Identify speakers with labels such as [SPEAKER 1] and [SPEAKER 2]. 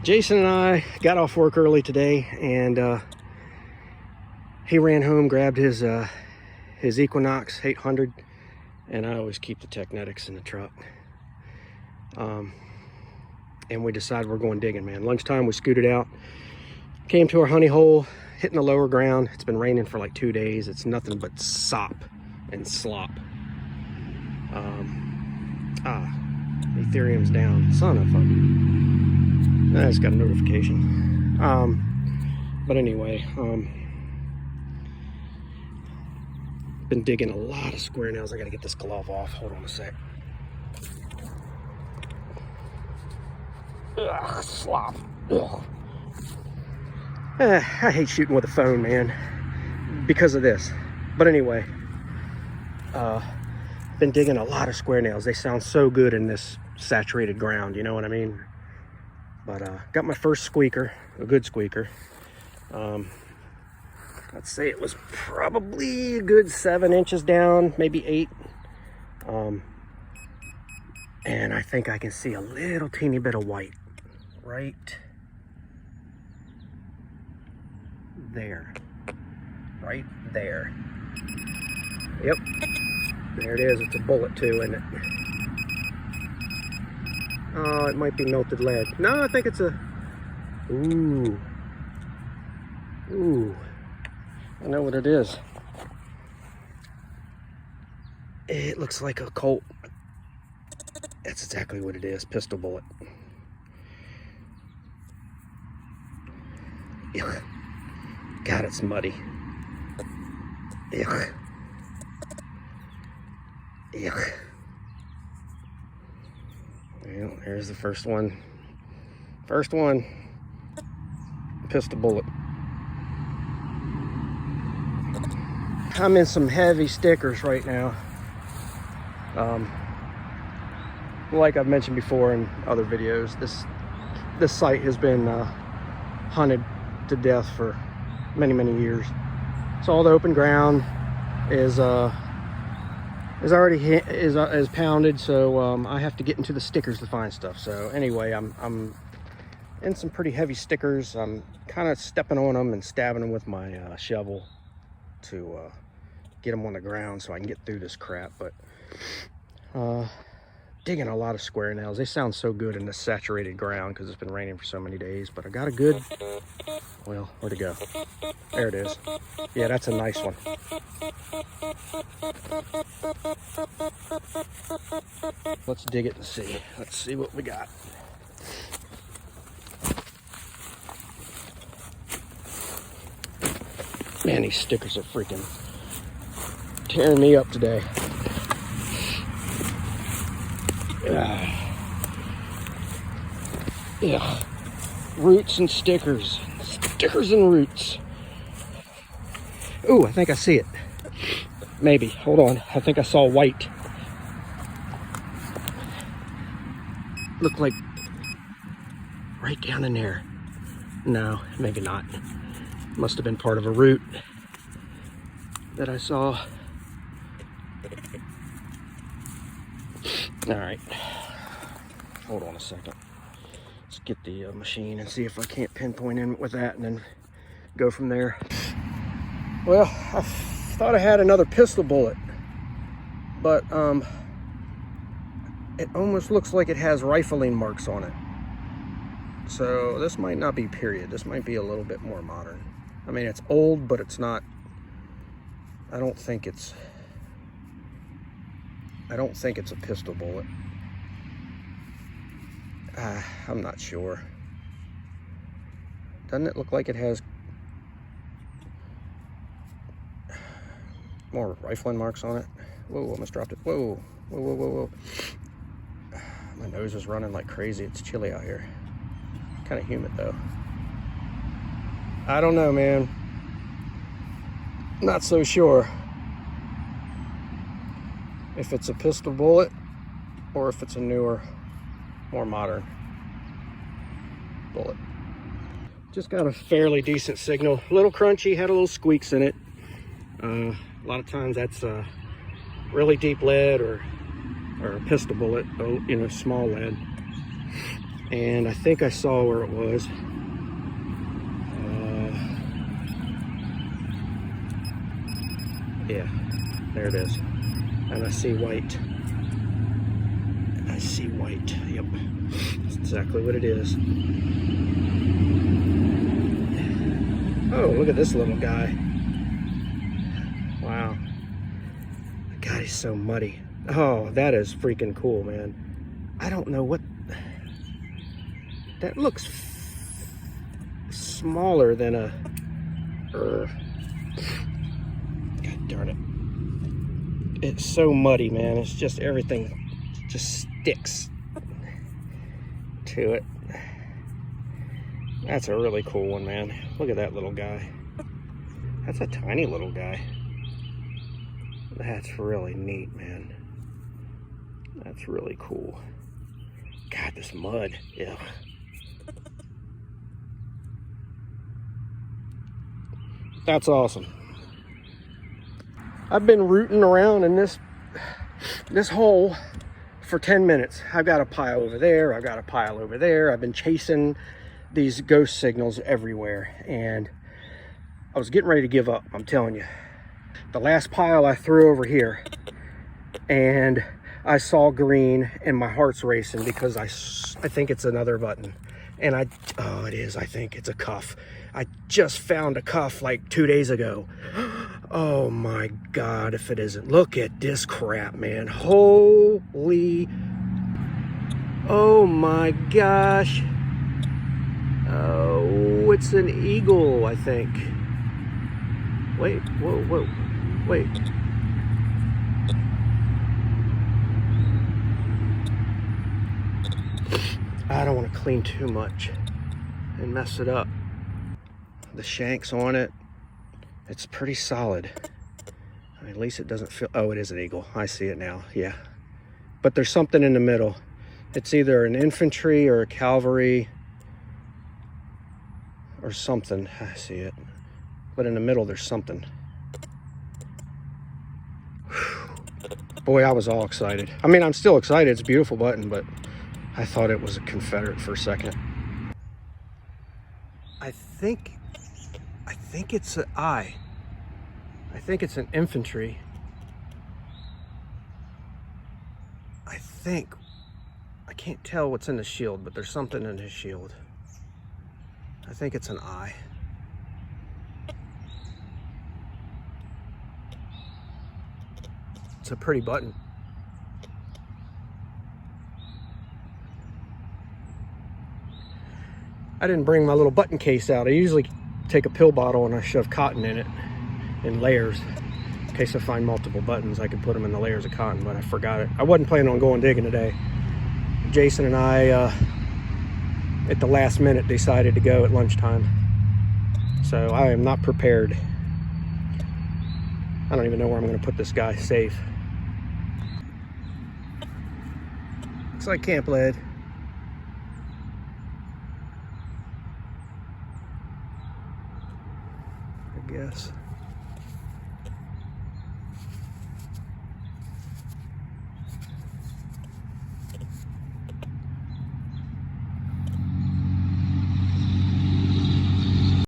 [SPEAKER 1] Jason and I got off work early today, and he ran home, grabbed his Equinox 800, and I always keep the Teknetics in the truck. And we decided we're going digging, man. Lunchtime, we scooted out, came to our honey hole, hitting the lower ground. It's been raining for like 2 days. It's nothing but sop and slop. Ethereum's down. Son of a... I just got a notification. But anyway, been digging a lot of square nails. I gotta get this glove off. Hold on a sec. Ugh, slop. Ugh. I hate shooting with a phone, man, because of this. But anyway, been digging a lot of square nails. They sound so good in this saturated ground, you know what I mean? But got my first squeaker, a good squeaker. Let's say it was probably a good 7 inches down, maybe 8. And I think I can see a little teeny bit of white right there. Right there. Yep. There it is. It's a bullet too, isn't it? Oh, it might be melted lead. No, I think it's a... Ooh. Ooh. I know what it is. It looks like a Colt. That's exactly what it is. Pistol bullet. Ugh. God, it's muddy. Ugh. Ugh. Well, there's the first one. First one. Pistol bullet. I'm in some heavy stickers right now. Like I've mentioned before in other videos, this site has been hunted to death for many years. So all the open ground is already is pounded, so I have to get into the stickers to find stuff. So anyway, I'm in some pretty heavy stickers. I'm kind of stepping on them and stabbing them with my shovel to get them on the ground so I can get through this crap. But digging a lot of square nails. They sound so good in this saturated ground because it's been raining for so many days. But I got a good... Well, where'd it go? There it is. Yeah, that's a nice one. Let's dig it and see. Let's see what we got. Man, these stickers are freaking tearing me up today. Yeah. Roots and stickers. Stickers and roots. Ooh, I think I see it. Maybe. Hold on. I think I saw white. Looked like right down in there. No, maybe not. Must have been part of a root that I saw. All right. Hold on a second. Let's get the machine and see if I can't pinpoint in with that and then go from there. Well, I thought I had another pistol bullet, but it almost looks like it has rifling marks on it. So this might not be period. This might be a little bit more modern. I mean, it's old, but it's not... I don't think it's a pistol bullet. I'm not sure. Doesn't it look like it has more rifling marks on it? Whoa, almost dropped it. Whoa, whoa, whoa, whoa, whoa. My nose is running like crazy. It's chilly out here. Kind of humid though. I don't know, man. Not so sure if it's a pistol bullet or if it's a newer, more modern bullet. Just got a fairly decent signal. A little crunchy, had a little squeaks in it. A lot of times that's really deep lead or a pistol bullet, you know, small lead. And I think I saw where it was. Yeah, there it is. And I see white. I see white. Yep, that's exactly what it is. Oh, look at this little guy. Wow. God, he's so muddy. Oh, that is freaking cool, man. I don't know what... That looks smaller than a... God darn it. It's so muddy, man. It's just everything just sticks to it. That's a really cool one, man. Look at that little guy. That's a tiny little guy. That's really neat, man. That's really cool. God, this mud. Yeah. That's awesome. I've been rooting around in this hole for 10 minutes. I've got a pile over there. I've got a pile over there. I've been chasing these ghost signals everywhere, and I was getting ready to give up, I'm telling you. The last pile I threw over here, and I saw green, and my heart's racing because I think it's another button. And oh, it is. I think it's a cuff. I just found a cuff like 2 days ago. Oh my God, if it isn't. Look at this crap, man. Holy. Oh my gosh. Oh, it's an eagle, I think. Wait, whoa, wait. I don't want to clean too much and mess it up. The shanks on it, it's pretty solid. I mean, at least it doesn't feel, oh, it is an eagle. I see it now, yeah. But there's something in the middle. It's either an infantry or a cavalry or something. I see it. But in the middle, there's something. Whew. Boy, I was all excited. I mean, I'm still excited. It's a beautiful button, but I thought it was a Confederate for a second. I think it's an I. I think it's an infantry. I can't tell what's in the shield, but there's something in his shield. I think it's an I. It's a pretty button. I didn't bring my little button case out. I usually take a pill bottle and I shove cotton in it in layers. In case I find multiple buttons, I could put them in the layers of cotton, but I forgot it. I wasn't planning on going digging today. Jason and I, at the last minute, decided to go at lunchtime. So I am not prepared. I don't even know where I'm going to put this guy safe. Looks like camp lead. I guess.